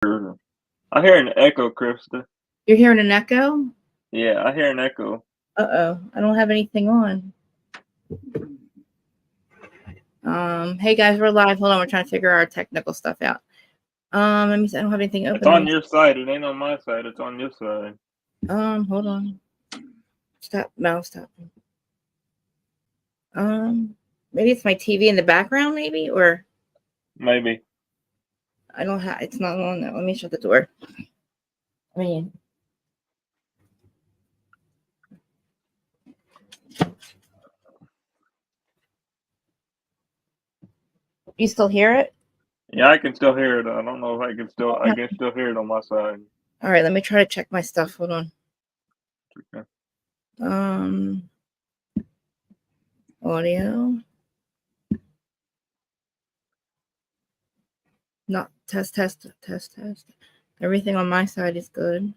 I hear an echo, Krista. You're hearing an echo? Yeah, I hear an echo. Uh-oh. I don't have anything on. Hey guys, we're live. Hold on, we're trying to figure our technical stuff out. Let me see. I don't have anything open. It's on your side. It ain't on my side. It's on your side. Hold on. Stop. No, stop. Maybe it's my TV in the background, maybe, or Maybe. I don't have. It's not on. Let me shut the door. I mean, you still hear it? Yeah, I can still hear it. I don't know if I can still. I can still hear it on my side. All right, let me try to check my stuff. Hold on. Okay. Audio. Not test. Everything on my side is good.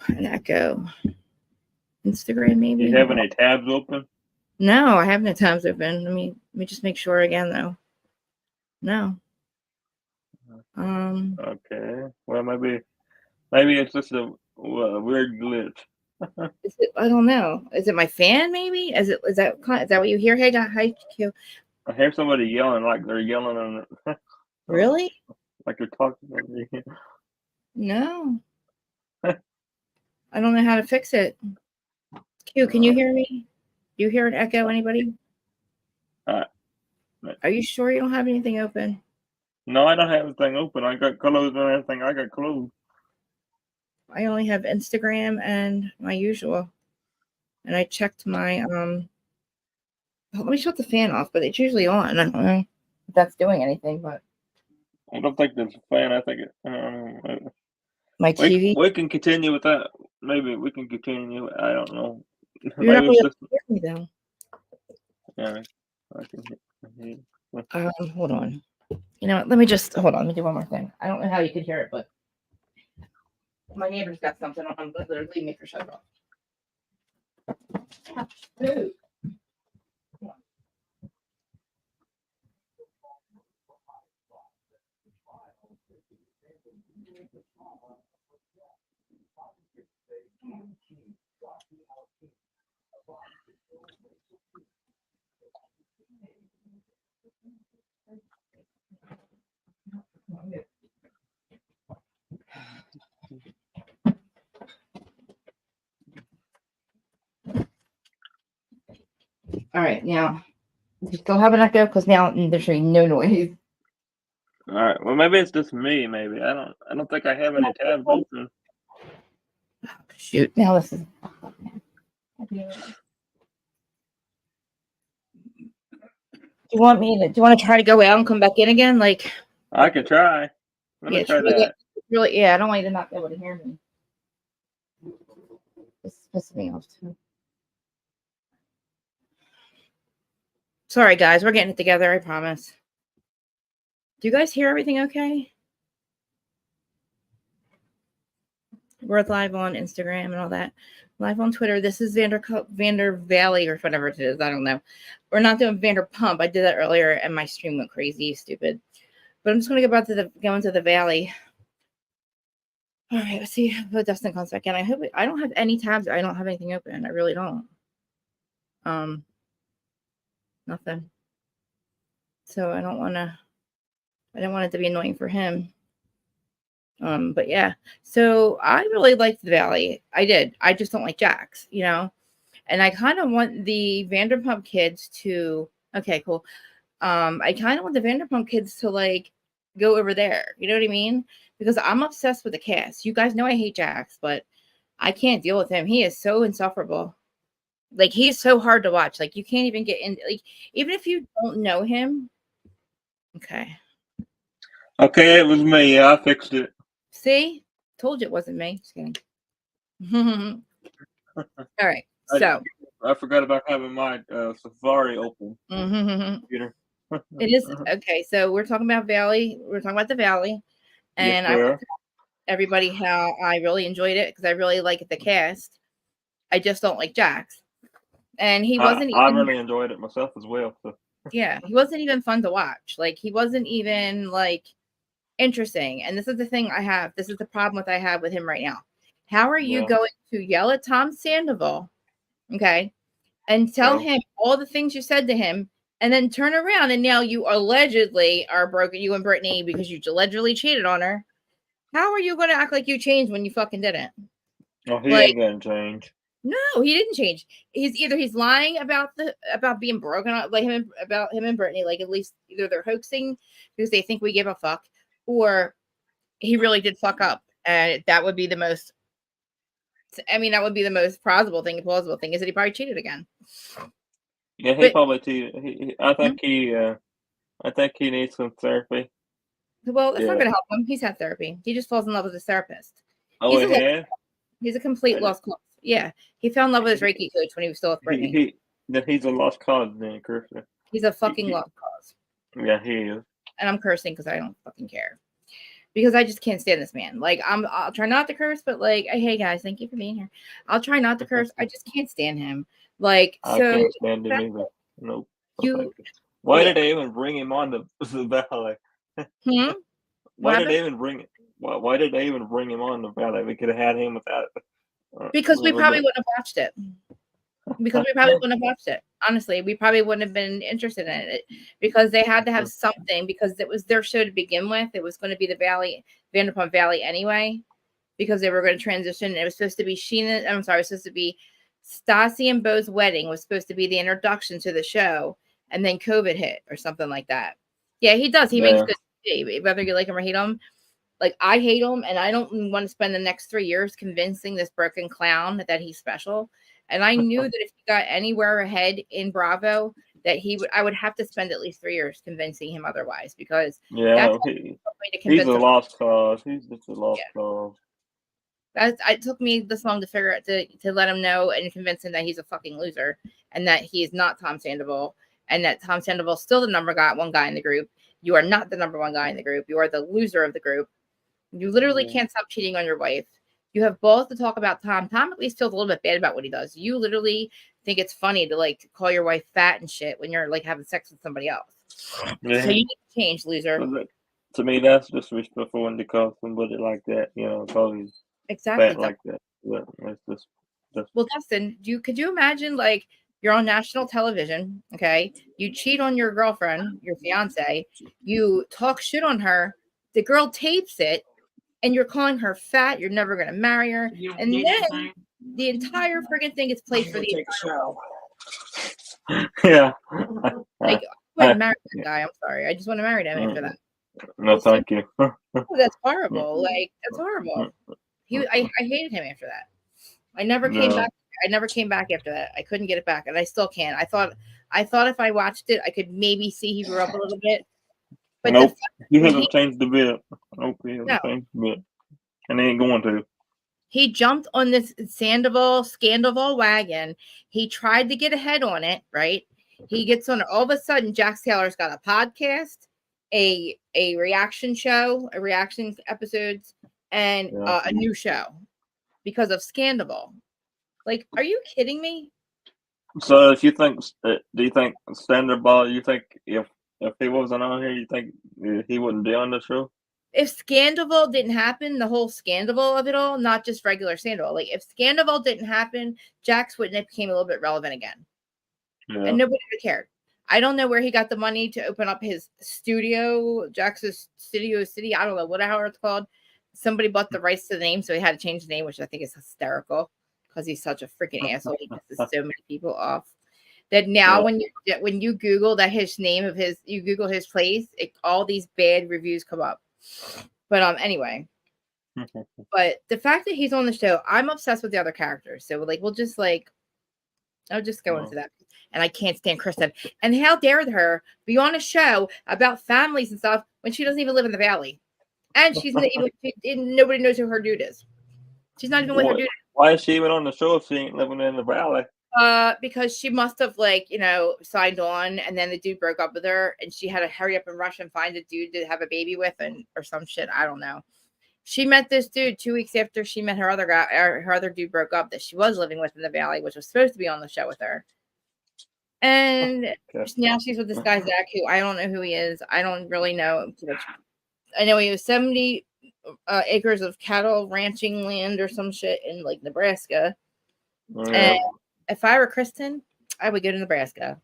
An echo. Instagram, maybe. You have any tabs open? No, I have no tabs open. Let me just make sure again, though. No. Okay. Well, maybe it's just a weird glitch. I don't know. Is it my fan? Maybe. Is that what you hear? Hey, hi, Q. I hear somebody yelling, like they're yelling on. Really? Like they're talking to me. No. I don't know how to fix it. Q, can you hear me? Do you hear an echo? Anybody? Are you sure you don't have anything open? No, I don't have anything open. I got closed and everything. I got closed. I only have Instagram and my usual. And I checked my let me shut the fan off, but it's usually on. I don't know if that's doing anything, but I don't think there's a fan. I think my TV. We can continue with that. Maybe we can continue. I don't know. You're not Maybe it's going just. to hear me though. Yeah, I can hear. Hold on. You know what? Let me just hold on. Let me do one more thing. I don't know how you could hear it, but my neighbor's got something on, but they're leaving me for shut off. Dude. All right, now you still have an echo because now there's no noise. All right. Well, maybe it's just me. Maybe I don't think I have any tabs open. Oh, shoot! Now this is. Do you want to try to go out and come back in again? Like I can try. Let me try that. Really, yeah. I don't want you to not be able to hear me. This pisses me off too. Sorry, guys. We're getting it together. I promise. Do you guys hear everything okay? We're live on Instagram and all that. Live on Twitter. This is Vander Valley or whatever it is. I don't know. We're not doing Vanderpump. I did that earlier and my stream went crazy, stupid. But I'm just going to go into the valley. All right, let's see if Dustin comes back in. I don't have any tabs. I don't have anything open. I really don't. Nothing. So I don't want it to be annoying for him. But yeah. So I really liked the valley. I did. I just don't like Jax, you know. And I kind of want the Vanderpump kids to. Okay, cool. I kind of want the Vanderpump kids to like go over there. You know what I mean? Because I'm obsessed with the cast. You guys know I hate Jax, but I can't deal with him. He is so insufferable. Like he's so hard to watch. Like you can't even get in. Like even if you don't know him. Okay. Okay, it was me. Yeah, I fixed it. See, told you it wasn't me. Just kidding. All right. So I forgot about having my Safari open. Computer. It is okay. So we're talking about Valley. We're talking about the Valley, and yes, I want to tell everybody how I really enjoyed it because I really like the cast. I just don't like Jax, and he wasn't. I really enjoyed it myself as well. So. Yeah, he wasn't even fun to watch. Like he wasn't even like interesting. And this is the thing I have. This is the problem I have with him right now. How are you Yeah. going to yell at Tom Sandoval, okay, and tell him all the things you said to him, and then turn around and now you allegedly are broken, you and Brittany, because you allegedly cheated on her? How are you going to act like you changed when you fucking didn't? Oh, he Like, ain't gonna change. no, he didn't change. He's lying about being broken up, like about him and Brittany. Like at least either they're hoaxing because they think we give a fuck, or he really did fuck up, and that would be the most. I mean, that would be the most plausible thing. Plausible thing is that he probably cheated again. Yeah, he But probably cheated. I think he needs some therapy. well, that's not Yeah. going to help him. He's had therapy. He just falls in love with his therapist. Oh, He's he a had. he's a complete I, lost cause. Yeah, he fell in love with his Reiki coach when he was still with he Brittany. he. Then he's a lost cause, then, Kirsten. He's a He, fucking he, lost cause, yeah, he is. and I'm cursing because I don't fucking care. Because I just can't stand this man. Like I'll try not to curse, but like, hey guys, thank you for being here. I'll try not to curse. I just can't stand him. Like, I so can't stand him either. Nope. No, you, thank you. Why yeah. did they even bring him on the Valley? Hmm? What Why did happened? they even bring it? Why did they even bring him on the Valley? We could have had him without. Because we probably But, wouldn't have watched it. Because we probably wouldn't have watched it. Honestly, we probably wouldn't have been interested in it because they had to have something because it was their show to begin with. It was going to be the Vanderpump Valley anyway, because they were going to transition. It was supposed to be Sheena. I'm sorry, it was supposed to be Stassi and Bo's wedding was supposed to be the introduction to the show, and then COVID hit or something like that. Yeah, he does. He makes yeah, good TV, whether you like him or hate him. Like I hate him, and I don't want to spend the next 3 years convincing this broken clown that he's special. And I knew that if he got anywhere ahead in Bravo, that I would have to spend at least 3 years convincing him otherwise, because that's yeah. the only way to He's a convince a lost cause. He's just a lost yeah. cause. It took me this long to figure out to let him know and convince him that he's a fucking loser and that he is not Tom Sandoval and that Tom Sandoval is still the one guy in the group. You are not the number one guy in the group. You are the loser of the group. You literally can't stop cheating on your wife. You have balls to talk about Tom. Tom at least feels a little bit bad about what he does. You literally think it's funny to like call your wife fat and shit when you're like having sex with somebody else. Yeah. So you need to change, loser. To me, that's disrespectful when they call somebody like that. You know, call he's Exactly. fat like that. But it's just. Well, Dustin, could you imagine like you're on national television, okay? You cheat on your girlfriend, your fiance, you talk shit on her, the girl tapes it, and you're calling her fat, you're never gonna marry her, and then the entire friggin' thing is played for the entire Yeah. like I wouldn't marry that guy. I'm sorry. I just want to marry him after that. No, thank you. Oh, that's horrible. Like that's horrible. I hated him after that. I never came No. back. I never came back after that. I couldn't get it back, and I still can't. I thought if I watched it, I could maybe see he grew up a little bit. But Nope. He when hasn't changed a bit. Nope, he hasn't no, changed a bit. And he ain't going to. he jumped on this Scandival wagon. He tried to get ahead on it, right? He gets on it. All of a sudden, Jax Taylor's got a podcast, a reaction show, a reaction episodes, and a new show because of Scandival. Like, are you kidding me? So if you think, do you think Standard Ball, you think if he wasn't on here, you think he wouldn't be on the show? If Scandival didn't happen, the whole Scandival of it all, not just regular Sandoval, like if Scandival didn't happen, Jax wouldn't have became a little bit relevant again. Yeah. And nobody would have cared. I don't know where he got the money to open up his studio, Jax's Studio City. I don't know how it's called. Somebody bought the rights to the name, so he had to change the name, which I think is hysterical because he's such a freaking asshole. He pisses so many people off. That now when you Google that his name of his, you Google his place, all these bad reviews come up. But anyway. But the fact that he's on the show, I'm obsessed with the other characters. So like I'll just go into that. And I can't stand Kristen. And how dare her be on a show about families and stuff when she doesn't even live in the valley. And she's not even nobody knows who her dude is. She's not even with her dude. Why is she even on the show if she ain't living in the valley? Because she must have signed on, and then the dude broke up with her, and she had to hurry up and rush and find a dude to have a baby with, or some shit. I don't know. She met this dude 2 weeks after she met her other guy. Her other dude broke up that she was living with in the valley, which was supposed to be on the show with her. And Okay. now she's with this guy, Zach, who I don't know who he is. I don't really know too much. I know he was 70 acres of cattle ranching land or some shit in like Nebraska. Yeah. And if I were Kristen, I would go to Nebraska.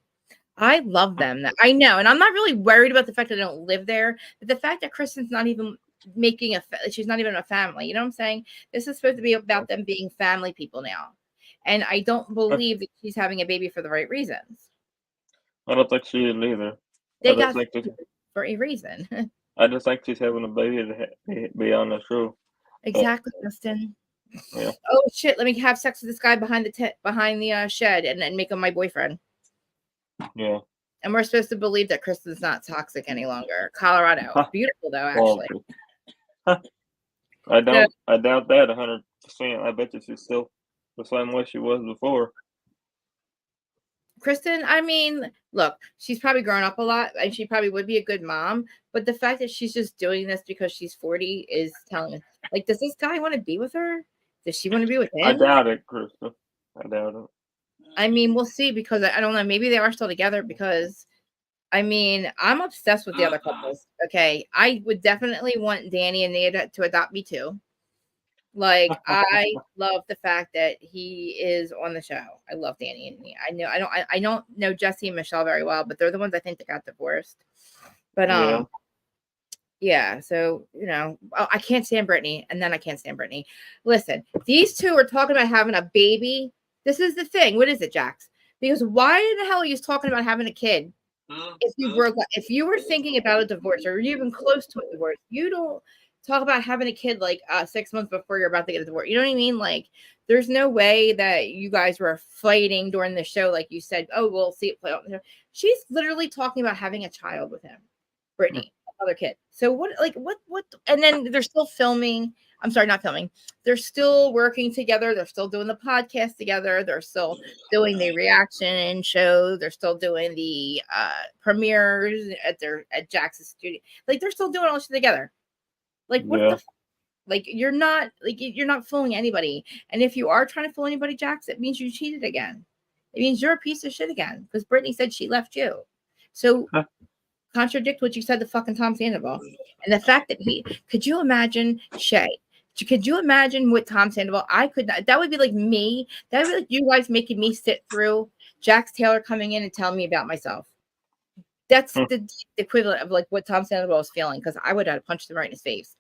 I love them. I know. And I'm not really worried about the fact that I don't live there, but the fact that Kristen's not even making she's not even a family. You know what I'm saying? This is supposed to be about them being family people now. And I don't believe that she's having a baby for the right reasons. I don't think she is either. They got for a reason. I just think she's having a baby to be on the show. Exactly, Dustin. Yeah. Oh shit! Let me have sex with this guy behind the shed and make him my boyfriend. Yeah. And we're supposed to believe that Kristen's not toxic any longer. Colorado, it's beautiful though, actually. I doubt that 100%. I bet you she's still the same way she was before. Kristen, I mean, look, she's probably grown up a lot and she probably would be a good mom. But the fact that she's just doing this because she's 40 is telling us, like, does this guy want to be with her? Does she want to be with him? I doubt it, Kristen. I doubt it. I mean, we'll see because I don't know. Maybe they are still together because, I mean, I'm obsessed with the other couples. Okay. I would definitely want Danny and Nate to adopt me too. Like, I love the fact that he is on the show. I love Danny and Nate. I don't know Jesse and Michelle very well, but they're the ones I think that got divorced. But yeah, so I can't stand Brittany, and then I can't stand Brittany. Listen, these two are talking about having a baby. This is the thing. What is it, Jax? Because why in the hell are you talking about having a kid? If you were thinking about a divorce or you're even close to a divorce, you don't talk about having a kid like 6 months before you're about to get a divorce. You know what I mean? Like, there's no way that you guys were fighting during the show, like you said. Oh, we'll see it play out. She's literally talking about having a child with him, Brittany, another kid. So what? And then they're still filming. I'm sorry, not filming. They're still working together. They're still doing the podcast together. They're still doing the reaction show. They're still doing the premieres at Jax's studio. Like, they're still doing all shit together. Like, what the like, you're not fooling anybody. And if you are trying to fool anybody, Jax, it means you cheated again. It means you're a piece of shit again. Because Brittany said she left you. So contradict what you said to fucking Tom Sandoval. And the fact that could you imagine Shay? Could you imagine what Tom Sandoval? I could not. That would be like me. That would be like you guys making me sit through Jax Taylor coming in and telling me about myself. That's the equivalent of like what Tom Sandoval was feeling, because I would have punched him right in his face.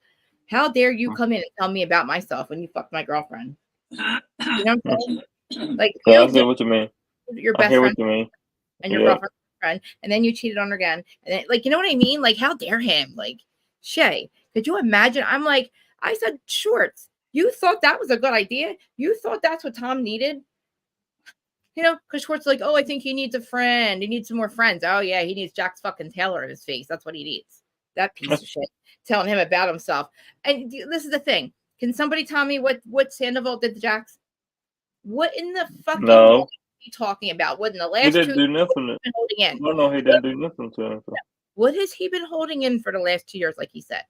How dare you come in and tell me about myself when you fucked my girlfriend? You know what I'm saying? Like, I see what you mean. Your best friend what you mean. And your girlfriend, and then you cheated on her again. And then, like, you know what I mean? Like, how dare him? Like, Shay, could you imagine? I'm like, I said, Shorts, you thought that was a good idea? You thought that's what Tom needed? Because Schwartz like, oh, I think he needs a friend. He needs some more friends. Oh, yeah, he needs Jax fucking Taylor in his face. That's what he needs. That piece of shit. Telling him about himself. And this is the thing. Can somebody tell me what Sandoval did to Jax? What in the fucking world are you talking about? What in the last he didn't do nothing. No, he didn't do nothing to him. What has he been holding in for the last 2 years, like he said?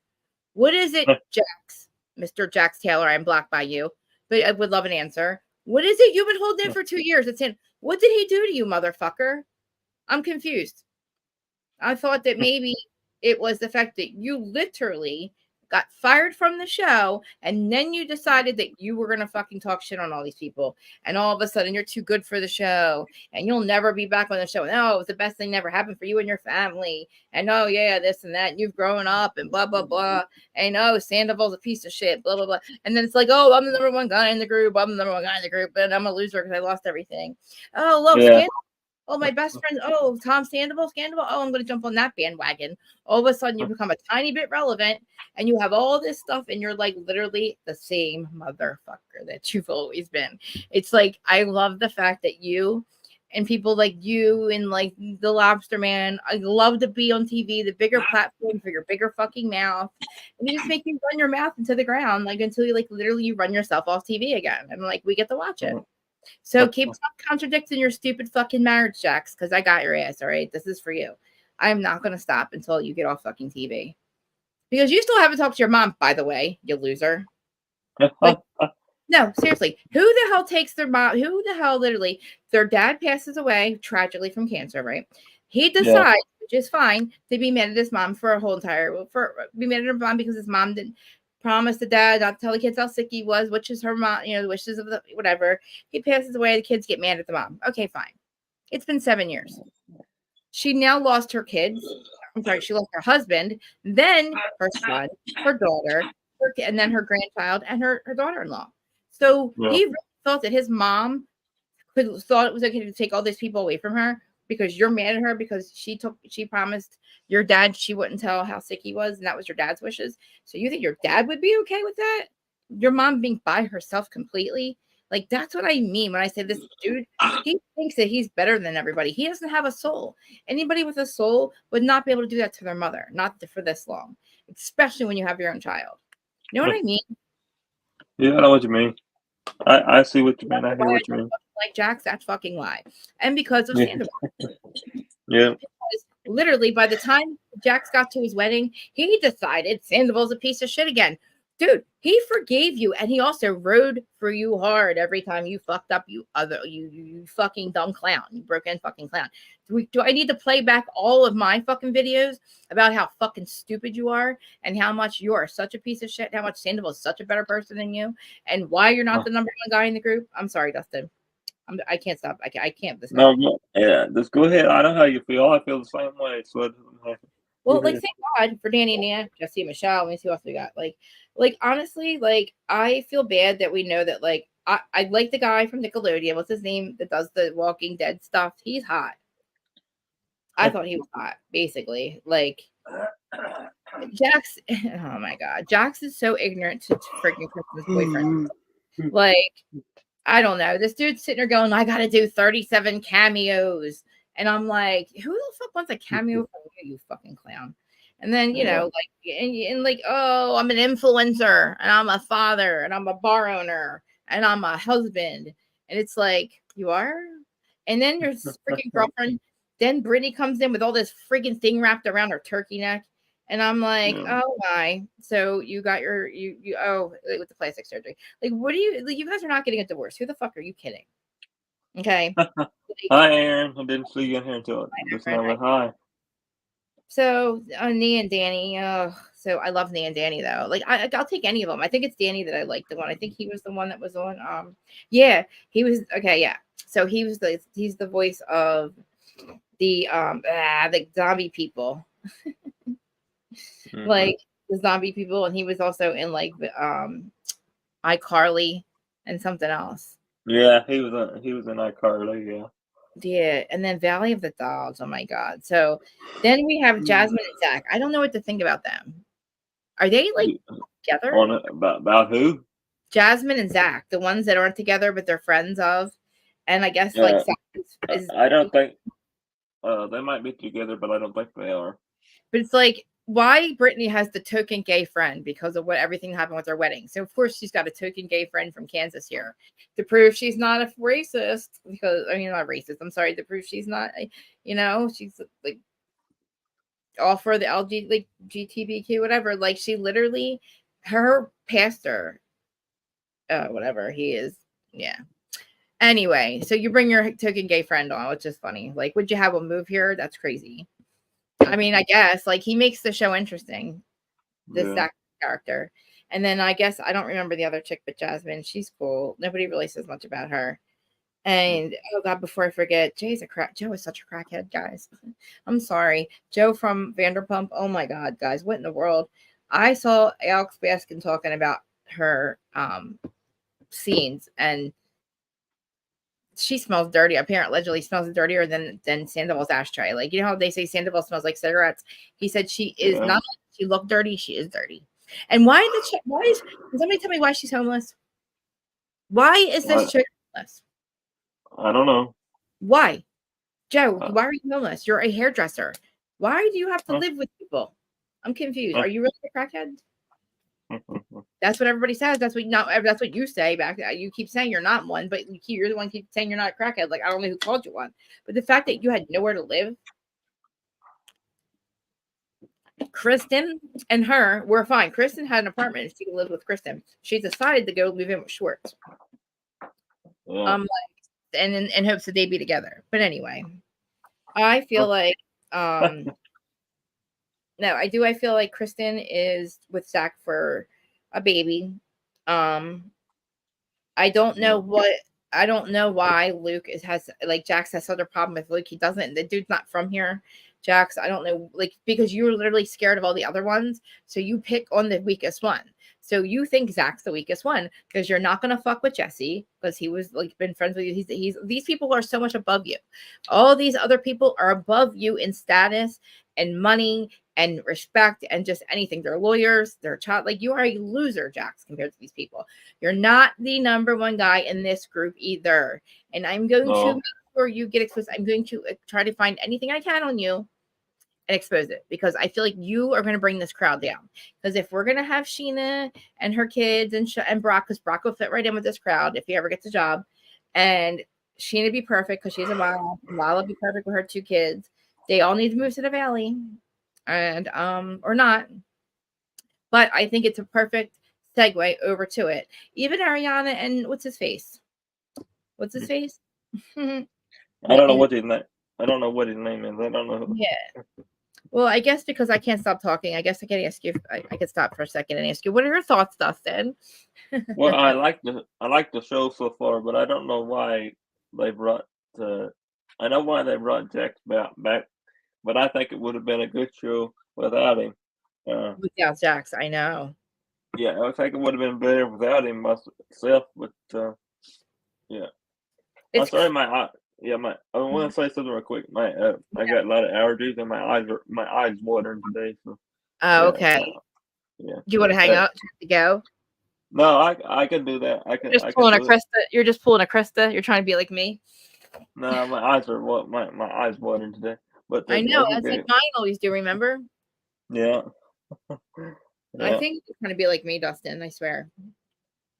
What is it, Jax? Mr. Jax Taylor, I'm blocked by you. But I would love an answer. What is it you've been holding in for 2 years? It's in. What did he do to you, motherfucker? I'm confused. I thought that maybe it was the fact that you literally got fired from the show, and then you decided that you were going to fucking talk shit on all these people. And all of a sudden, you're too good for the show, and you'll never be back on the show. And oh, it was the best thing that ever happened for you and your family. And oh, yeah, this and that. And you've grown up, and blah, blah, blah. And oh, Sandoval's a piece of shit, blah, blah, blah. And then it's like, oh, I'm the number one guy in the group. I'm the number one guy in the group, and I'm a loser because I lost everything. Oh, look, Scandal. Oh, my best friend. Oh, Tom Sandoval. Oh, I'm going to jump on that bandwagon. All of a sudden, you become a tiny bit relevant, and you have all this stuff, and you're like literally the same motherfucker that you've always been. It's like, I love the fact that you and people like you and like the Lobster Man, I love to be on TV, the bigger platform for your bigger fucking mouth. And you just make you run your mouth into the ground, like until you like literally you run yourself off TV again. And like, we get to watch it. So keep contradicting your stupid fucking marriage, Jax, because I got your ass, all right? This is for you. I'm not going to stop until you get off fucking TV. Because you still haven't talked to your mom, by the way, you loser. Like, No, seriously. Who the hell takes their mom? Who the hell literally their dad passes away tragically from cancer, right? He Yeah. decides, which is fine, to be mad at his mom for a whole entire be mad at her mom because his mom didn't promise the dad not to tell the kids how sick he was, which is her mom, the wishes of the whatever. He passes away, the kids get mad at the mom. Okay, fine. It's been 7 years. She now lost her kids. I'm sorry, she lost her husband, then her son, her daughter, and then her grandchild and her daughter-in-law. So Yeah. he really thought that his mom thought it was okay to take all these people away from her because you're mad at her because she promised your dad she wouldn't tell how sick he was, and that was your dad's wishes. So you think your dad would be okay with that? Your mom being by herself completely? Like, that's what I mean when I say this dude, he thinks that he's better than everybody. He doesn't have a soul. Anybody with a soul would not be able to do that to their mother, not for this long, especially when you have your own child. You know what I mean? Yeah, I know what you mean. I see what you mean. I That's hear why I what you don't mean. like Jax. That's fucking why. And because of Yeah. Sandoval. Yeah. Because literally, by the time Jax got to his wedding, he decided Sandoval's a piece of shit again. Dude, he forgave you, and he also rode for you hard every time you fucked up. You fucking dumb clown, you broken fucking clown. Do I need to play back all of my fucking videos about how fucking stupid you are and how much you are such a piece of shit? How much Sandoval is such a better person than you, and why you're not the number one guy in the group? I'm sorry, Dustin. I can't stop. I can't with this guy. No, yeah, just go ahead. I know how you feel. I feel the same way. So it doesn't happen. Well, like, thank God for Danny and Nia, Jesse, Michelle. Let me see what else we got. Like honestly, like I feel bad that we know that. Like I like the guy from Nickelodeon. What's his name? That does the Walking Dead stuff. He's hot. I thought he was hot. Basically, like Jax. Oh my God, Jax is so ignorant to freaking Kristen's boyfriend. Like, I don't know. This dude's sitting there going, I gotta do 37 cameos. And I'm like, who the fuck wants a cameo from you, you fucking clown? And then, Yeah. like, and like, oh, I'm an influencer and I'm a father and I'm a bar owner and I'm a husband. And it's like, you are? And then your freaking girlfriend, then Brittany comes in with all this freaking thing wrapped around her turkey neck. And I'm like, Yeah. oh my. So you got your like, with the plastic surgery. Like, what do you guys are not getting a divorce? Who the fuck are you kidding? Okay. Like, Hi, Aaron. I didn't see you in here until just Aaron, now, but hi. so Nia and Danny. So I love Nia and Danny though. Like I'll take any of them. I think it's Danny that I like the one. I think he was the one that was on. Yeah, he was okay. Yeah, so he's the voice of the zombie people, Mhm. like the zombie people, and he was also in like the iCarly and something else. Yeah, he was in iCarly. Yeah. Yeah, and then Valley of the Dolls. Oh my God. So then we have Jasmine and Zach. I don't know what to think about them. Are they like together? On it about who? Jasmine and Zach, the ones that aren't together but they're friends of. And I guess like Zach is I don't think they might be together, but I don't think they are. but it's like why Brittany has the token gay friend because of what everything happened with her wedding. So of course she's got a token gay friend from Kansas here to prove she's not a racist because I mean not racist. I'm sorry to prove she's not. She's like all for the LG like GTBQ whatever. Like she literally her pastor, whatever he is, yeah. Anyway, so you bring your token gay friend on, which is funny. Like, would you have him move here? That's crazy. I mean, I guess like he makes the show interesting. This Yeah. Zach character, and then I guess I don't remember the other chick, but Jasmine, she's cool. Nobody really says much about her. And oh god, before I forget, Joe is such a crackhead, guys. I'm sorry. Joe from Vanderpump. Oh my god, guys, what in the world? I saw Alex Baskin talking about her scenes and she smells dirty. Apparently, allegedly smells dirtier than Sandoval's ashtray. Like, you know how they say Sandoval smells like cigarettes? He said she is not she looked dirty, she is dirty. And why is can somebody tell me why she's homeless? Why is this chick homeless? I don't know. Why? Joe, why are you homeless? You're a hairdresser. Why do you have to live with people? I'm confused. Are you really a crackhead? That's what everybody says. That's what you say back. You keep saying you're not one, but you're the one keep saying you're not a crackhead. Like I don't know who called you one, but the fact that you had nowhere to live. Kristen and her were fine. Kristen had an apartment and she lived with Kristen. She decided to go live in with Schwartz. Yeah. And in hopes that they'd be together. But anyway, I feel like no, I do. I feel like Kristen is with Zach for a baby. I don't know I don't know why Luke has like Jax has such a problem with Luke. He doesn't. The dude's not from here. Jax, I don't know, like because you were literally scared of all the other ones, so you pick on the weakest one. So you think Zach's the weakest one because you're not gonna fuck with Jesse because he was like been friends with you. He's these people are so much above you. All these other people are above you in status and money and respect and just anything. They're lawyers. They're child. Like you are a loser, Jax, compared to these people. You're not the number one guy in this group either. And I'm going to make sure you get exposed. I'm going to try to find anything I can on you and expose it because I feel like you are going to bring this crowd down. Because if we're going to have Sheena and her kids and Brock, because Brock will fit right in with this crowd if he ever gets a job, and Sheena be perfect because she's a mom, and Lala be perfect with her 2 kids. They all need to move to the valley, and or not. But I think it's a perfect segue over to it. Even Ariana and what's his face? What's his face? I don't know what his name. I don't know what his name is. I don't know. Yeah. Well, I guess because I can't stop talking, I guess I can ask you. I can stop for a second and ask you, what are your thoughts, Dustin? Well, I like the show so far, but I don't know why they brought. I know why they brought Jax back, but I think it would have been a good show without him. Without Jax, I know. Yeah, I think it would have been better without him myself. But yeah, I'm sorry, I want to say something real quick. I got a lot of allergies and my eyes watering today. So Oh, okay. Yeah. Do you want to hang out? To go? No, I can do that. You're just pulling a Krista. You're just pulling a Krista. You're trying to be like me. No, my eyes are my eyes watering today. But I know that's okay. Like mine always do. Remember? Yeah. I think you're trying to be like me, Dustin. I swear.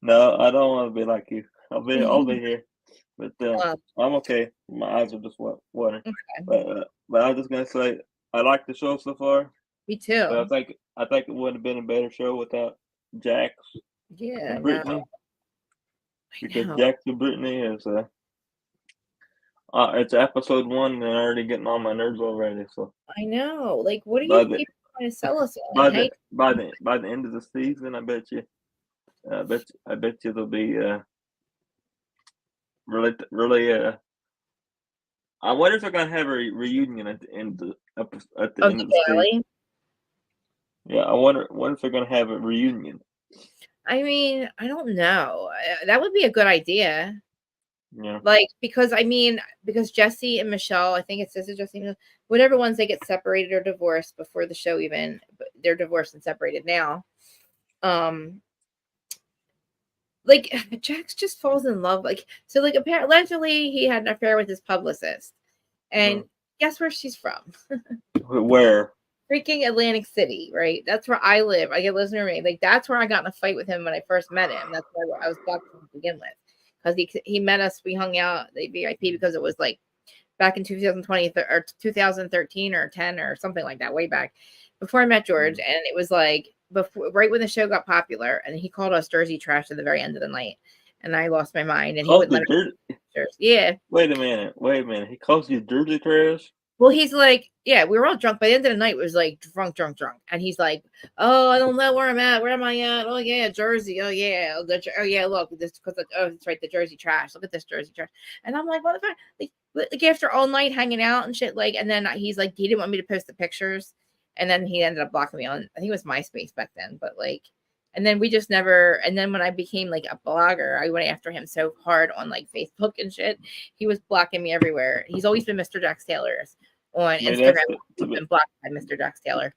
No, I don't want to be like you. I'll be here, but I'm okay. My eyes are just watering. Okay. But I'm just gonna say I like the show so far. Me too. But I think it would have been a better show without Jax. Yeah, and Brittany. Because Jax and Brittany is it's episode 1 and they're already getting on my nerves already. So I know. Like, what are you people trying to sell us on? By the end of the season, I bet you there'll be really. I wonder if they're gonna have a reunion at the end of the season. Yeah, I wonder if they're gonna have a reunion. I mean, I don't know. That would be a good idea. Yeah. Like because Jesse and Michelle, I think it's Jesse, whatever ones they get separated or divorced before the show even, but they're divorced and separated now. Like Jax just falls in love. Like so, like apparently, allegedly he had an affair with his publicist, and guess where she's from? Where? Freaking Atlantic City, right? That's where I live. I get listener me. Like that's where I got in a fight with him when I first met him. That's where I was blocked to begin with. Because he met us, we hung out the VIP because it was like back in 2020 or 2013 or 10 or something like that, way back before I met George. And it was like right when the show got popular, and he called us Jersey trash at the very end of the night, and I lost my mind. And he wouldn't let me. Yeah. Wait a minute. He calls you Jersey trash? Well, he's like, yeah, we were all drunk. By the end of the night, it was like drunk. And he's like, oh, I don't know where I'm at. Where am I at? Oh, yeah, Jersey. Oh, yeah. Oh, yeah, look, this because it's right, the Jersey trash. Look at this Jersey trash. And I'm like, what the fuck? Like after all night hanging out and shit, like, and then he's like, he didn't want me to post the pictures. And then he ended up blocking me on, I think it was MySpace back then. But like, and then we just never, and then when I became like a blogger, I went after him so hard on like Facebook and shit. He was blocking me everywhere. He's always been Mr. Jax Taylor's on Instagram. Been blocked by Mr. Jax Taylor.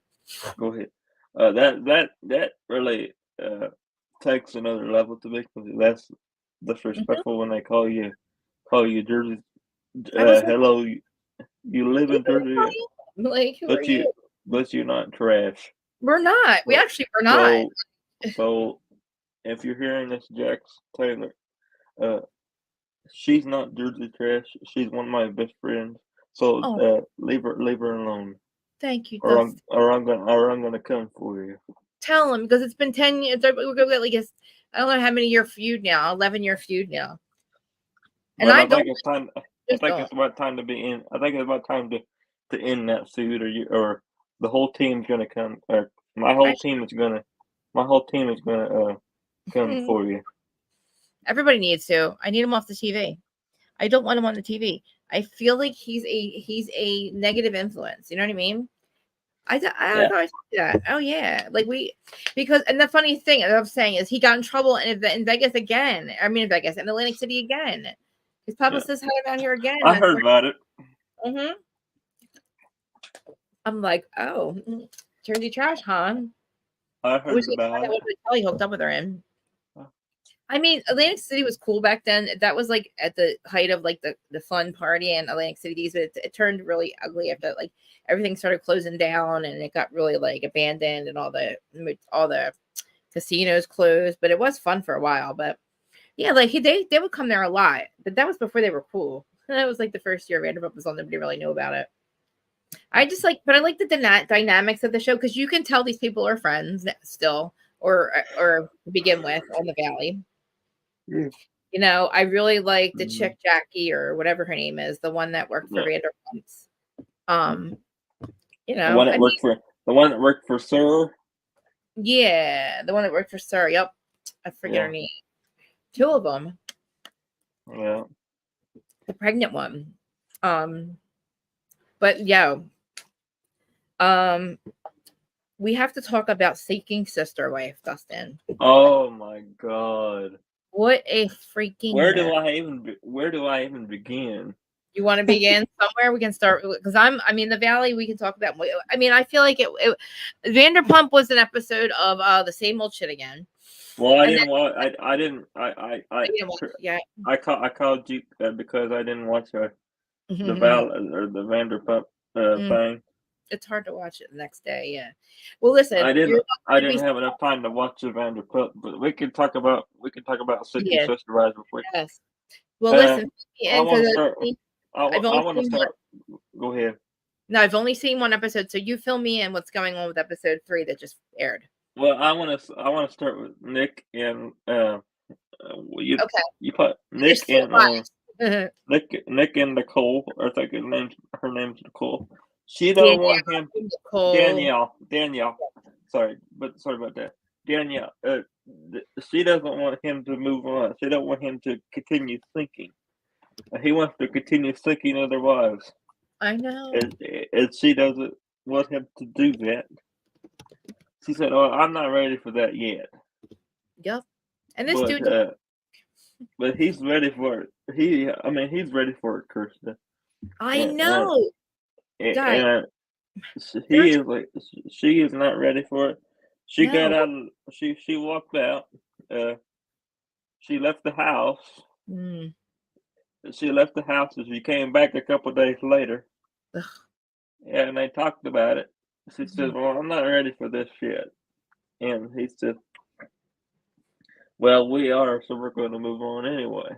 Go ahead. That really takes another level to me because that's disrespectful when they call you Jersey. Hello, you live in Jersey, like, but you're not trash. We're not. We actually were not. So if you're hearing this, Jax Taylor, she's not Jersey trash. She's one of my best friends. So leave her alone. Thank you, or Dustin. I'm gonna come for you. Tell him because it's been 10 years. We're going to like I don't know how many year feud now, 11-year feud now. And But I I think don't it's time. I just think don't. it's about time to be in. I think it's about time to end that feud, or the whole team's gonna come. Or my I whole team is gonna. My whole team is gonna come should. for you. Everybody needs to. I need him off the TV. I don't want him on the TV. I feel like he's a negative influence. You know what I mean? I thought I Yeah. told you that. Oh yeah, like because and the funny thing that I'm saying is he got in trouble in Vegas again. I mean in Vegas in Atlantic City again. His publicist had him out here again. I heard about it. Mm-hmm. I'm like, oh, Jersey trash, huh? I I wish heard he found about out what hotel he hooked up with her in. it. I mean, Atlantic City was cool back then. That was like at the height of like the fun party in Atlantic City. But it turned really ugly after like everything started closing down and it got really like abandoned and all the casinos closed. But it was fun for a while. But yeah, like they would come there a lot. But that was before they were cool. That was like the first year Vanderpump was on. Nobody really knew about it. I like the dynamics of the show because you can tell these people are friends still, or to begin with on the Valley. Yeah. You know, I really like the chick Jackie or whatever her name is, the one that worked for Vanderpumps. You The know, one that worked for Sir. yeah, the one that worked for Sir. Yep, I forget her name. Two of them. Yeah. The pregnant one. But we have to talk about Seeking Sister Wife, Dustin. Oh my God. What a freaking Where mess. do I even begin? You want to begin somewhere? We can start because I mean, the Valley. We can talk about. I mean, I feel like Vanderpump was an episode of the same old shit again. Well, I And didn't watch. yeah. I called you because I didn't watch the Vanderpump thing. It's hard to watch it the next day. Yeah. Well, listen. I didn't have enough time to watch the Vanderpump, but we can talk about Sister Sister Rise before. Yes. Well, listen. I want to start. I I've want only to seen start. Go ahead. No, I've only seen one episode, so you fill me in what's going on with episode 3 that just aired. Well, I want to start with Nick and you put Nick and Nick and Nicole. I think her name's Nicole. She don't want him. Danielle. Sorry about that. Danielle. She doesn't want him to move on. She don't want him to continue thinking. He wants to continue thinking other wives. I know. And she doesn't want him to do that. She said, "Oh, I'm not ready for that yet." Yep. And this dude. But he's ready for it. He's ready for it, Kirsten. I know. And she is not ready for it. She got out. She walked out. She left the house. She left the house and she came back a couple of days later. Ugh. Yeah, and they talked about it. She said, "Well, I'm not ready for this yet." And he said, "Well, we are, so we're going to move on anyway."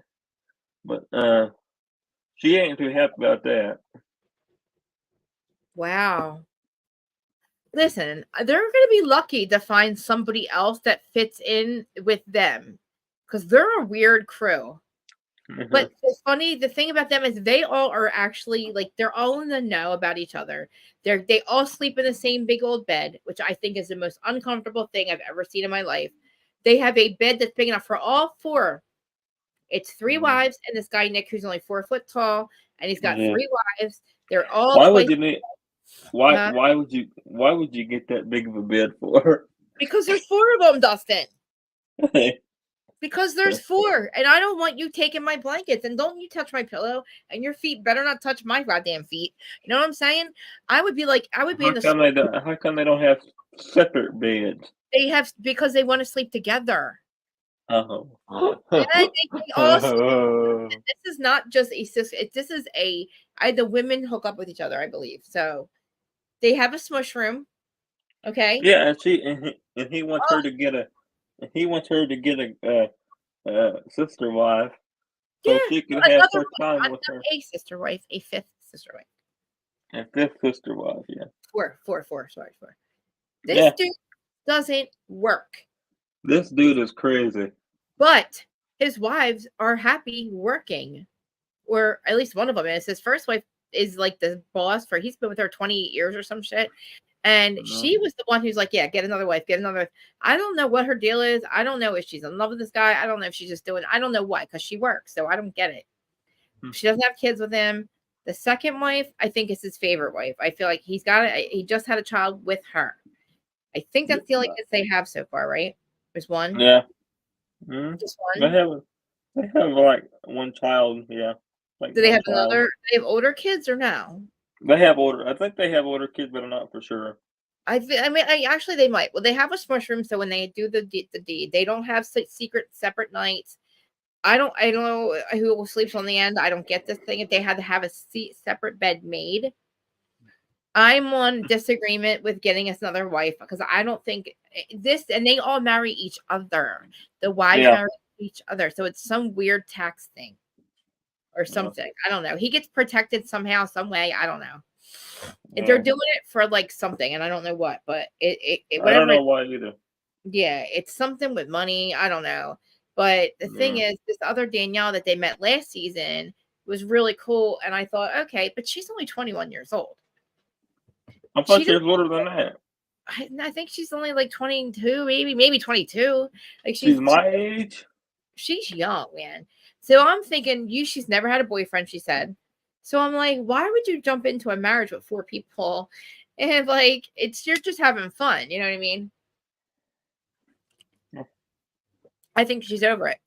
But she ain't too happy about that. Wow. Listen, they're going to be lucky to find somebody else that fits in with them because they're a weird crew. Mm-hmm. But the thing about them is they all are actually like they're all in the know about each other. They all sleep in the same big old bed, which I think is the most uncomfortable thing I've ever seen in my life. They have a bed that's big enough for all four. It's 3 wives and this guy Nick, who's only 4 foot tall, and he's got 3 wives. They're all. Why would you need? Why would you get that big of a bed for? Because there's 4 of them, Dustin. Because there's 4, and I don't want you taking my blankets, and don't you touch my pillow, and your feet better not touch my goddamn feet. You know what I'm saying? I would be in the. How come they don't have separate beds? They have because they want to sleep together. Oh. And I think they also. This is not just a sister. This is the women hook up with each other, I believe. So they have a smush room. Okay. Yeah, and he wants her to get a. He wants her to get a sister wife, so she can have her time with her. A sister wife, a 5th sister wife. And fifth sister wife, yeah. Four. Sorry, four. This Yeah. dude doesn't work, This dude is crazy. but his wives are happy working, or at least one of them is. His first wife is like the boss for. He's been with her 28 years or some shit. And she was the one who's like, yeah, get another wife, get another. I don't know what her deal is. I don't know if she's in love with this guy. I don't know if she's just doing, I don't know why, because she works. So I don't get it. She doesn't have kids with him. The second wife, I think, is his favorite wife. I feel like he just had a child with her. I think that's the only kids they have so far, right? There's one. Yeah. Mm-hmm. Just one. They have like one child, yeah. Like Do they one have child. another? Do they have older kids or no? They have older. I think they have older kids, but I'm not for sure. I mean, actually, they might. Well, they have a smush room, so when they do the deed, they don't have secret separate nights. I don't know who sleeps on the end. I don't get this thing. If they had to have a separate bed made, I'm on disagreement with getting us another wife because I don't think this. And they all marry each other. The wives marry each other, so it's some weird tax thing or something. I don't know. He gets protected somehow, some way. I don't know. They're doing it for like something, and I don't know what, but it whatever. I don't know why either. Yeah, it's something with money. I don't know. But the thing is, this other Danielle that they met last season was really cool. And I thought, okay, but she's only 21 years old. I thought she was older than that. I think she's only like 22, maybe 22. Like she's my age. She's young, man. So I'm thinking, she's never had a boyfriend, she said. So I'm like, why would you jump into a marriage with 4 people? And like, you're just having fun. You know what I mean? I think she's over it.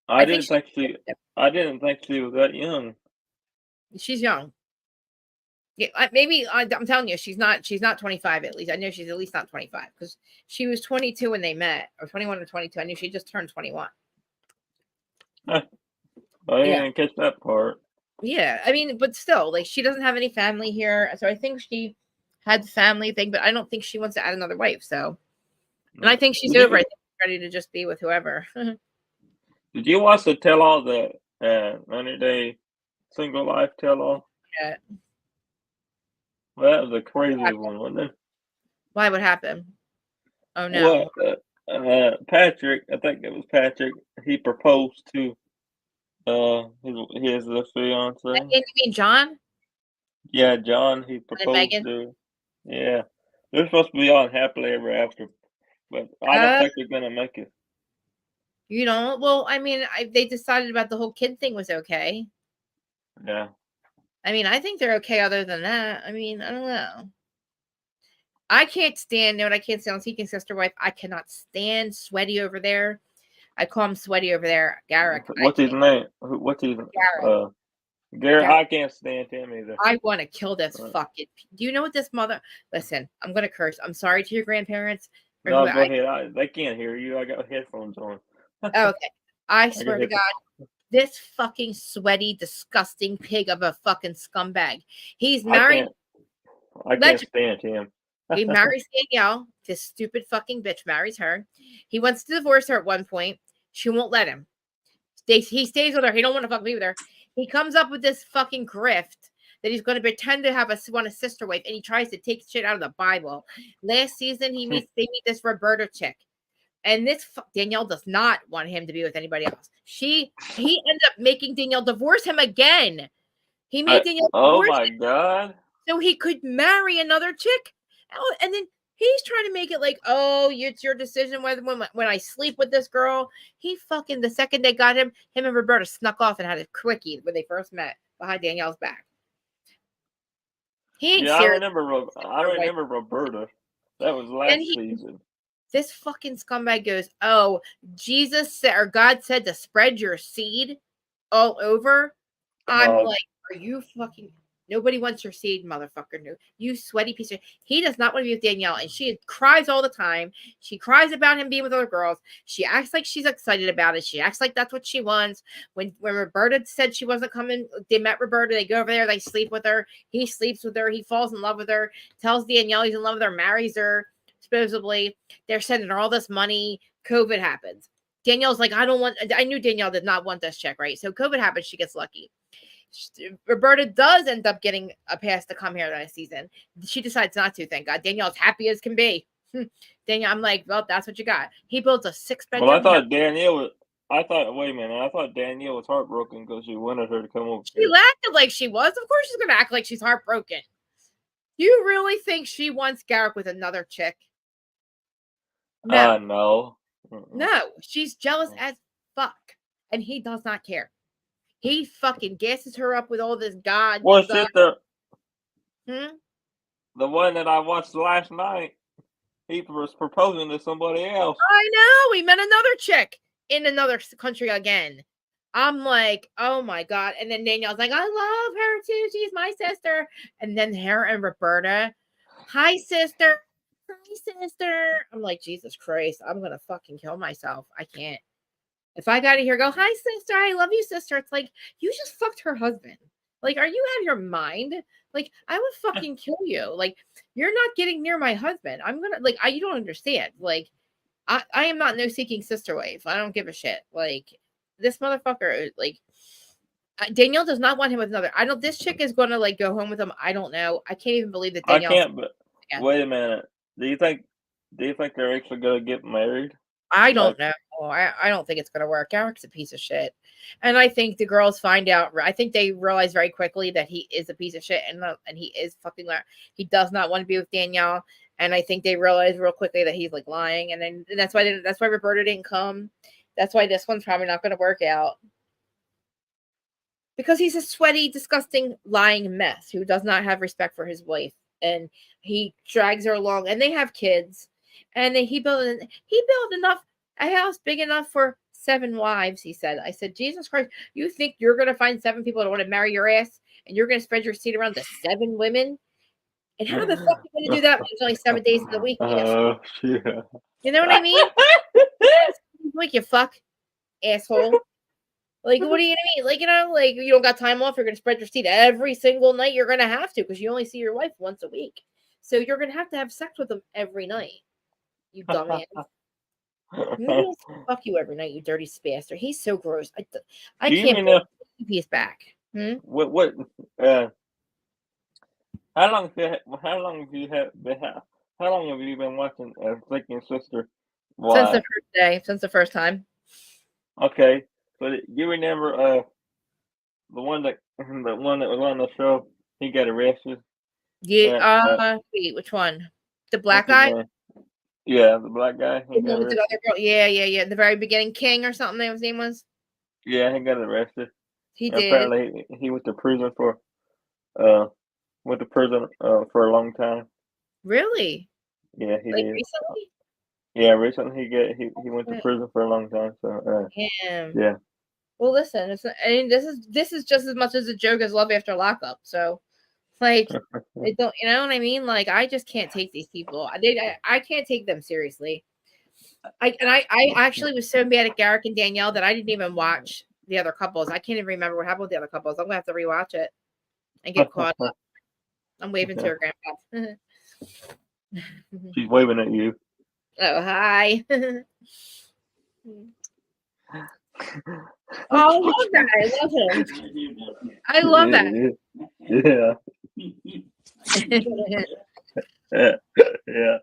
I didn't think she was that young. She's young. Yeah, maybe I'm telling you, she's not 25 at least. I know she's at least not 25 because she was 22 when they met, or 21 or 22. I knew she just turned 21. I didn't catch that part. Yeah, I mean, but still, like, she doesn't have any family here, so I think she had the family thing, but I don't think she wants to add another wife. So, and I think she's over. I think she's ready to just be with whoever. Did you watch the tell-all, the 90-day single life tell-all? Yeah. Well, that was a crazy one, wasn't it? Why? What happened? Oh no. Well, Patrick, I think it was Patrick. He proposed to his fiance. You mean John? Yeah, John. He proposed to. Yeah, they're supposed to be on happily ever after, but I don't think they're gonna make it. You know, well, I mean, they decided about the whole kid thing was okay. Yeah. I mean, I think they're okay other than that. I mean, I don't know. I can't stand, I can't stand Seeking Sister Wife. I cannot stand Sweaty over there. I call him Sweaty over there. Garrick. What's his name? What's his Garrick. Garrett, I can't stand him either. I want to kill this fucking. Do you know what this mother? Listen, I'm gonna curse. I'm sorry to your grandparents. No, go ahead. They can't hear you. I got headphones on. Okay. I swear to God, this fucking sweaty, disgusting pig of a fucking scumbag. He's married. I can't stand him. He marries Danielle. This stupid fucking bitch marries her. He wants to divorce her at one point. She won't let him. He stays with her. He don't want to fucking be with her. He comes up with this fucking grift that he's going to pretend to have a sister wife, and he tries to take shit out of the Bible. Last season, they meet this Roberta chick, and this Danielle does not want him to be with anybody else. He ended up making Danielle divorce him again. He made Danielle divorce him God! So he could marry another chick, and then he's trying to make it like, oh, it's your decision when I sleep with this girl. He fucking, the second they got him and Roberta snuck off and had a quickie when they first met behind Danielle's back. He ain't serious. I remember Roberta. That was last season. This fucking scumbag goes, oh, Jesus said, or God said to spread your seed all over. I'm like, are you fucking... Nobody wants your seed, motherfucker. No, you sweaty piece of... He does not want to be with Danielle, and she cries all the time. She cries about him being with other girls. She acts like she's excited about it. She acts like that's what she wants. When Roberta said she wasn't coming, they met Roberta. They go over there. They sleep with her. He sleeps with her. He falls in love with her. Tells Danielle he's in love with her. Marries her. Supposedly, they're sending her all this money. COVID happens. Danielle's like, I knew Danielle did not want this chick, right? So COVID happens. She gets lucky. Roberta does end up getting a pass to come here next season. She decides not to, thank God. Danielle's happy as can be. Danielle, I'm like, well, that's what you got. He builds a 6-bedroom Well, I thought house. Danielle was. Wait a minute. I thought Danielle was heartbroken because she wanted her to come over She here. acted like she was. Of course she's going to act like she's heartbroken. You really think she wants Garrick with another chick? No. No. No. She's jealous as fuck. And he does not care. He fucking gasses her up with all this God Well, stuff. shit, the one that I watched last night, he was proposing to somebody else. I know. He met another chick in another country again. I'm like, oh my God. And then Danielle's like, I love her too. She's my sister. And then her and Roberta, hi, sister. Hi, sister. I'm like, Jesus Christ. I'm going to fucking kill myself. I can't. If I got to hear, go, hi, sister. I love you, sister. It's like, you just fucked her husband. Like, are you out of your mind? Like, I would fucking kill you. Like, you're not getting near my husband. I'm going to, like, you don't understand. Like, I am not no seeking sister wife. I don't give a shit. Like, this motherfucker, like, Danielle does not want him with another. I don't. This chick is going to like go home with him. I don't know. I can't even believe that Danielle. I can't. But wait a minute. Do you think they're actually gonna get married? I don't know. I don't think it's going to work. Garrick's a piece of shit, and I think the girls find out. I think they realize very quickly that he is a piece of shit, and he is fucking. He does not want to be with Danielle. And I think they realize real quickly that he's like lying, and that's why Roberta didn't come. That's why this one's probably not going to work out because he's a sweaty, disgusting, lying mess who does not have respect for his wife, and he drags her along, and they have kids, and he built a house big enough for 7 wives. He said, "I said, Jesus Christ, you think you're going to find 7 people that want to marry your ass, and you're going to spread your seed around to 7 women?" And how the fuck are you going to do that when it's only 7 days in the week? Yeah. You know what I mean? Like, you fuck, asshole. Like, what do you mean? Like, like, you don't got time off. You're going to spread your seed every single night. You're going to have to because you only see your wife once a week. So you're going to have sex with them every night. You dumbass. Maybe he'll fuck you every night, you dirty bastard. He's so gross. I can't believe he's back. What? How long have you been watching Thinking Sister? Since the first day, since the first time. Okay, but you remember the one that was on the show? He got arrested. Yeah. Wait, which one? The black guy? Yeah, the black guy. He got arrested. Yeah. In the very beginning, King or something. His name was. Yeah, he got arrested. He did. Apparently, he went to prison for for a long time. Really? Yeah, he like did. Recently? Yeah, recently he went to prison for a long time. So yeah. Well, listen, this is just as much as a joke as Love After Lockup. So, like, it don't, you know what I mean? Like, I just can't take these people. I can't take them seriously. I actually was so mad at Garrick and Danielle that I didn't even watch the other couples. I can't even remember what happened with the other couples. I'm gonna have to rewatch it and get caught up. I'm waving to her grandpa. She's waving at you. Oh, hi. Oh, I love that. I love him. I love that. Yeah.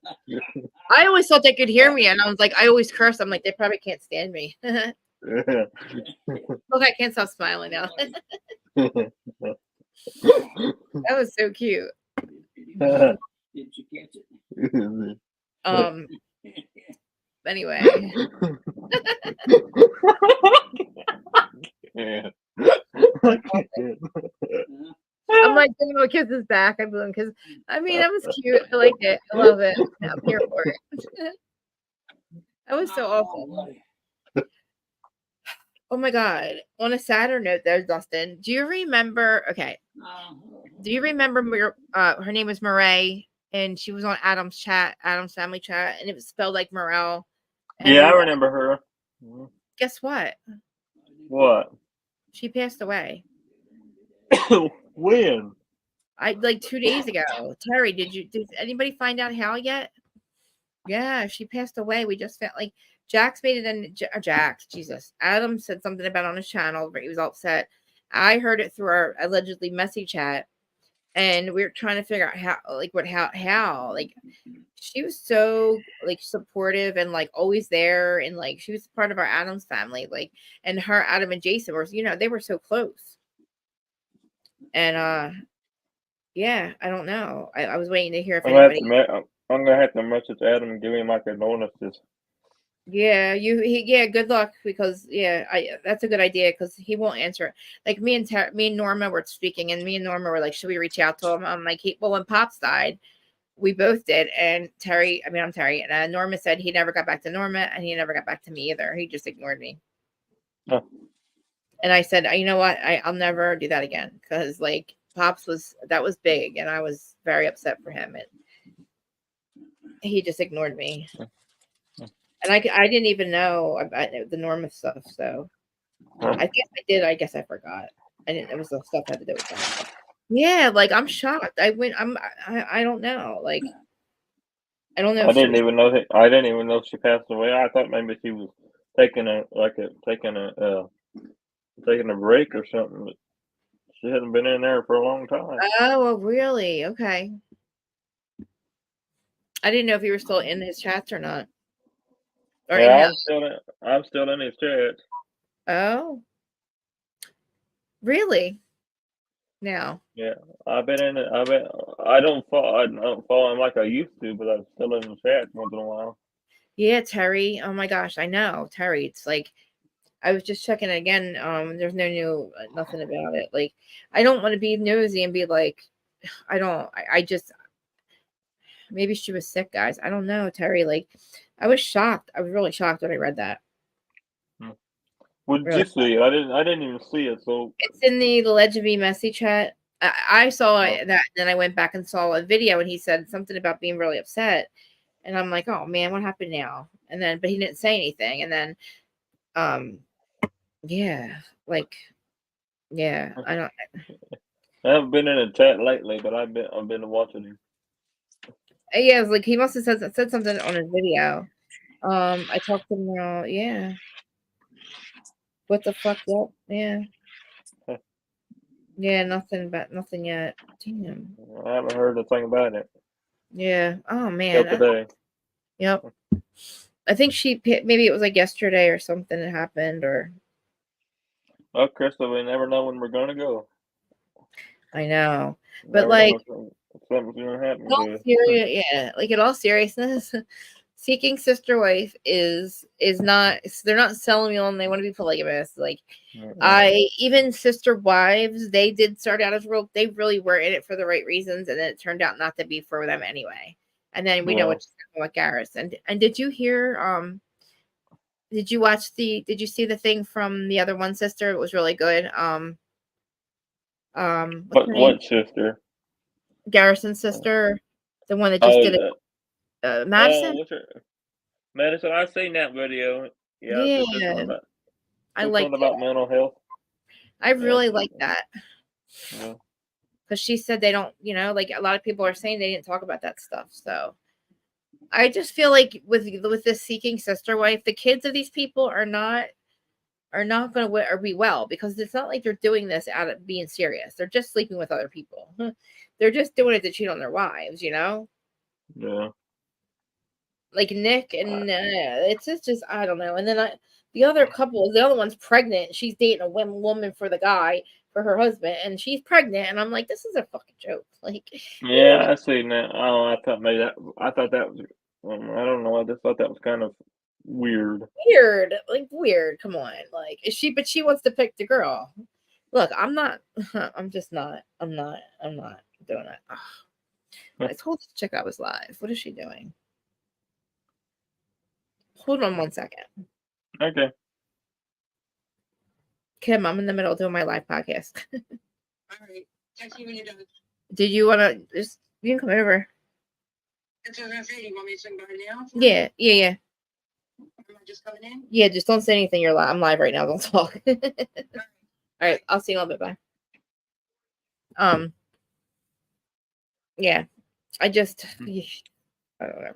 I always thought they could hear me, and I was like, I always curse. I'm like, they probably can't stand me. Look, I can't stop smiling now. That was so cute. Anyway. Yeah. I'm like, giving him a kiss his back. I blew him because that was cute. I like it. I love it. I'm here for it. That was so awful. Oh my God. On a sadder note, though, Dustin, do you remember? Okay. Do you remember her name was Murray, and she was on Adam's family chat, and it was spelled like Morel. Yeah, I remember her. Guess what? What? She passed away. When? Like 2 days ago. Terry, did anybody find out how yet? Yeah, she passed away. We just felt like Jax made it in. Jax, Jesus. Adam said something about on his channel where he was upset. I heard it through our allegedly messy chat, and we were trying to figure out how like she was so like supportive and like always there, and like she was part of our Adams family, like, and her Adam and Jason were, they were so close. And yeah, I don't know. I was waiting to hear if anybody. I'm gonna have to message Adam and give him like a notice. Yeah, yeah, good luck, because yeah, that's a good idea, because he won't answer it. Like me and Norma were speaking, and me and Norma were like, should we reach out to him? I'm like, well, when Pops died, we both did, and I'm Terry, and Norma said he never got back to Norma, and he never got back to me either. He just ignored me. Huh. And I said, you know what? I'll never do that again, because like Pops was big, and I was very upset for him, and he just ignored me. And I didn't even know about the Norma stuff, so I guess I did. I guess I forgot. I didn't. It was the stuff I had to do with that. Yeah, like I'm shocked. I don't know. Like I don't know I if she didn't was. even know I didn't even know she passed away. I thought maybe she was taking a break or something. But she hadn't been in there for a long time. Oh, well, really? Okay. I didn't know if you were still in his chats or not, or in Yeah, his. I'm still in his chat. Oh, really? Now. Yeah, I've been in it. I don't follow him like I used to, but I'm still in the chat once in a while. Yeah, Terry. Oh my gosh, I know Terry. It's like I was just checking it again. There's no new nothing about it. Like I don't want to be nosy and be like, I don't. I just maybe she was sick, guys. I don't know, Terry. Like I was shocked. I was really shocked when I read that. What did Really. you see? I didn't even see it. So It's in the Legend Be Messy chat. I saw uh, that, then I went back and saw a video, and he said something about being really upset, and I'm like, oh man, what happened now? And then, but he didn't say anything, and then, um, yeah, like, yeah, I don't. I haven't been in a chat lately, but I've been watching him. Yeah, it was like he must have said something on his video. I talked to him now. Yeah, what the fuck? Yep. Yeah, yeah, nothing yet. Damn. I haven't heard a thing about it Yeah. Oh till man. today. Yep. I think maybe it was like yesterday or something that happened, or Oh, Crystal, we never know when we're gonna go. I know, but Never like know if something's gonna happen in all to us. yeah, like in all seriousness, seeking sister wife is not. They're not selling me on. They want to be polygamous. Like even sister wives, they did start out as real. They really were in it for the right reasons, and then it turned out not to be for them anyway. And then we know Yeah. what's happened with Garrus. And did you hear? Did you see the thing from the other one sister? It was really good. What's her name? What sister? Garrison's sister, the one that just Oh, did it. Madison. what's her? Madison. I seen that video. Yeah, Yeah, she said something about I liked it. mental health. I Yeah, really like that, yeah. because she said they don't. Like a lot of people are saying they didn't talk about that stuff. So I just feel like with this seeking sister wife, the kids of these people are not going to be well, because it's not like they're doing this out of being serious. They're just sleeping with other people. They're just doing it to cheat on their wives. Yeah. Like Nick, and it's just I don't know. And then the other couple, the other one's pregnant. She's dating a woman for the guy, for her husband, and she's pregnant. And I'm like, this is a fucking joke. Like, Yeah, I seen that. Oh, I thought that was. I don't know. I just thought that was kind of weird. weird, like weird. Come on, like is she? But she wants to pick the girl. Look, I'm not. I'm just not. I'm not. I'm not doing it. Ugh. I told this chick I was live. What is she doing? Hold on 1 second. Okay. Kim, I'm in the middle of doing my live podcast. All right. Text me when you're done. Did you want to you can come over? That's what I was gonna say. You want me to swing by now? Yeah. Am I just coming in? Yeah, just don't say anything. You're live. I'm live right now. Don't talk. All right. I'll see you in a little bit. Bye. Yeah. I don't know.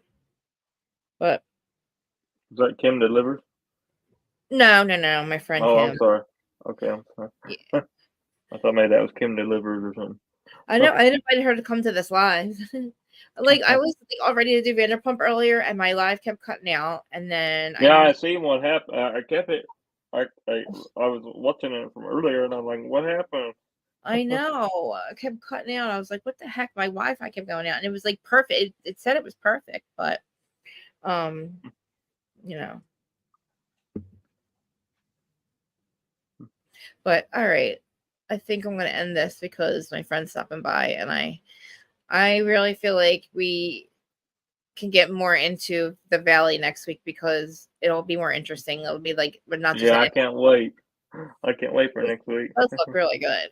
But Is that Kim Delivers? no. My friend Oh, Kim. I'm sorry. Okay, I'm sorry. Yeah. I thought maybe that was Kim delivered or something. I know. I invited her to come to this live. Like I was all ready to do Vanderpump earlier, and my live kept cutting out. And then Yeah, I seen what happened. I kept it. I was watching it from earlier, and I'm like, what happened? I know. I kept cutting out. I was like, what the heck? My Wi-Fi kept going out. And it was like perfect. It said it was perfect, but you know. But all right. I think I'm gonna end this because my friend's stopping by, and I really feel like we can get more into the Valley next week because it'll be more interesting. It'll be like we're not just I can't wait. I can't wait for next week. Those look really good.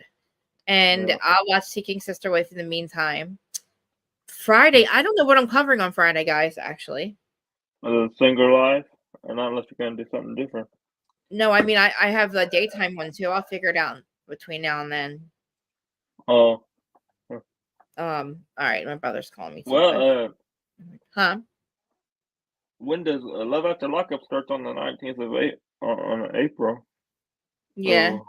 And Yeah. I'll watch Seeking Sister Wife in the meantime. Friday, I don't know what I'm covering on Friday, guys, actually. Single life, or not unless you're gonna do something different. No, I mean I have the daytime one too. I'll figure it out between now and then. Oh. All right, my brother's calling me too. Well, huh? when does Love After Lockup starts on the 19th of on April? Yeah. So,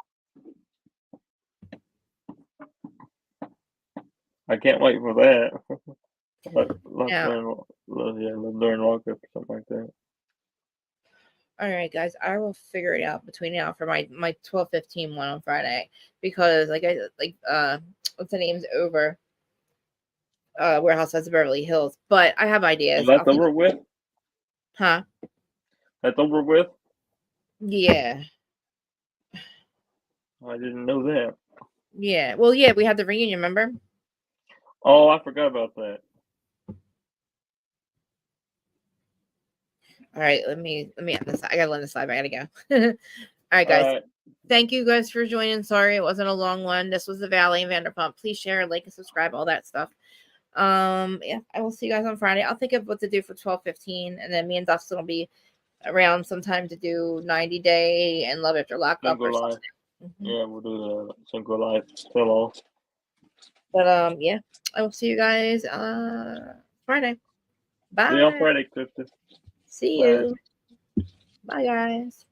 I can't wait for that. Love during lockup or something like that. All right, guys, I will figure it out between now for my 12:15 one on Friday because what's the name's over. Warehouse has Beverly Hills, but I have ideas. That's over with? Huh? That's over with? Yeah. I didn't know that. Yeah. Well, yeah, we had the reunion, remember? Oh, I forgot about that. All right, let me end this. I gotta let this live. I gotta go. All right, guys. Thank you guys for joining. Sorry it wasn't a long one. This was the Valley and Vanderpump. Please share, like, and subscribe, all that stuff. Yeah, I will see you guys on Friday. I'll think of what to do for 12:15, and then me and Dustin will be around sometime to do 90 Day and Love After Lockup or something. Yeah, we'll do the Single Life tell all. But yeah, I will see you guys Friday. Bye. See you on Friday, Krista. See you. Bye, guys.